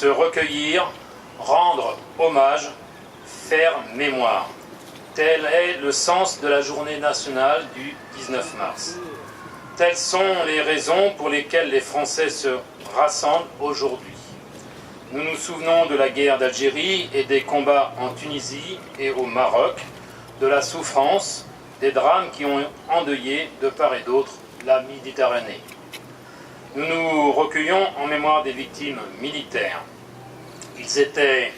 se recueillir, rendre hommage, faire mémoire. Tel est le sens de la journée nationale du 19 mars. Telles sont les raisons pour lesquelles les Français se rassemblent aujourd'hui. Nous nous souvenons de la guerre d'Algérie et des combats en Tunisie et au Maroc, de la souffrance, des drames qui ont endeuillé de part et d'autre la Méditerranée. Nous nous recueillons en mémoire des victimes militaires. Ils étaient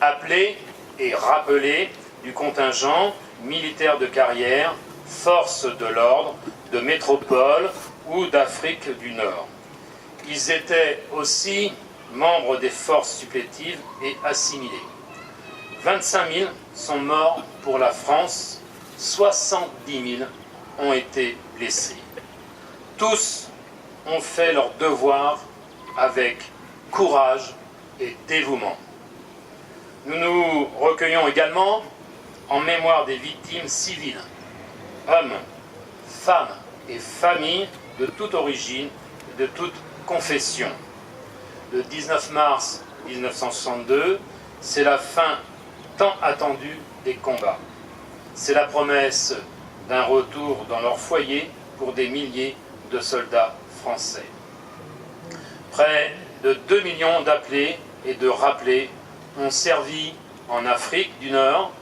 appelés et rappelés du contingent militaire de carrière, force de l'ordre, de métropole ou d'Afrique du Nord. Ils étaient aussi membres des forces supplétives et assimilés. 25 000 sont morts pour la France, 70 000 ont été blessés. Tous ont fait leur devoir avec courage et dévouement. Nous nous recueillons également en mémoire des victimes civiles, hommes, femmes et familles de toute origine et de toute confession. Le 19 mars 1962, c'est la fin tant attendue des combats. C'est la promesse d'un retour dans leur foyer pour des milliers de soldats français. Près de 2 millions d'appelés et de rappelés ont servi en Afrique du Nord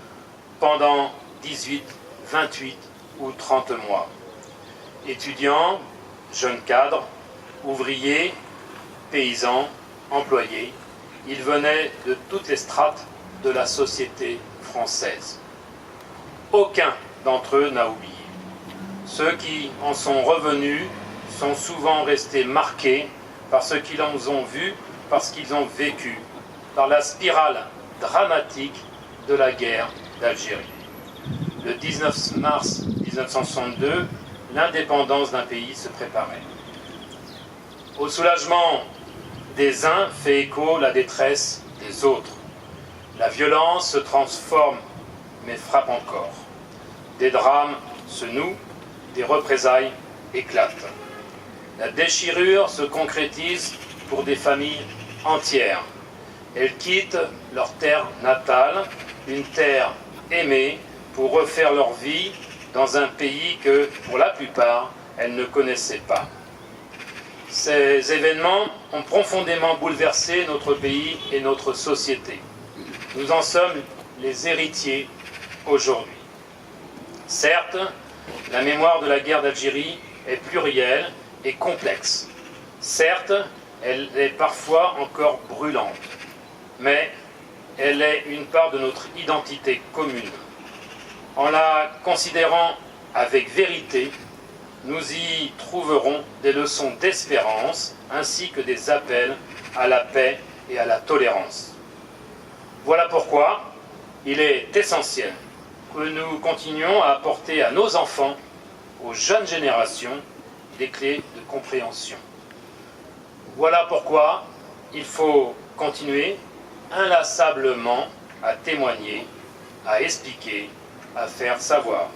pendant 18, 28 ou 30 mois. Étudiants, jeunes cadres, ouvriers, paysans, employés, ils venaient de toutes les strates de la société française. Aucun d'entre eux n'a oublié. Ceux qui en sont revenus sont souvent restés marqués par ce qu'ils en ont vu, par ce qu'ils ont vécu, par la spirale dramatique de la guerre d'Algérie. Le 19 mars 1962, l'indépendance d'un pays se préparait. Au soulagement des uns fait écho la détresse des autres. La violence se transforme, mais frappe encore. Des drames se nouent, des représailles éclatent. La déchirure se concrétise pour des familles entières. Elles quittent leur terre natale, une terre aimée, pour refaire leur vie dans un pays que, pour la plupart, elles ne connaissaient pas. Ces événements ont profondément bouleversé notre pays et notre société. Nous en sommes les héritiers aujourd'hui. Certes, la mémoire de la guerre d'Algérie est plurielle et complexe. Certes, elle est parfois encore brûlante, mais elle est une part de notre identité commune. En la considérant avec vérité, nous y trouverons des leçons d'espérance ainsi que des appels à la paix et à la tolérance. Voilà pourquoi il est essentiel que nous continuions à apporter à nos enfants, aux jeunes générations, des clés de compréhension. Voilà pourquoi il faut continuer inlassablement à témoigner, à expliquer, à faire savoir.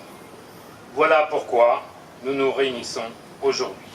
Voilà pourquoi nous nous réunissons aujourd'hui.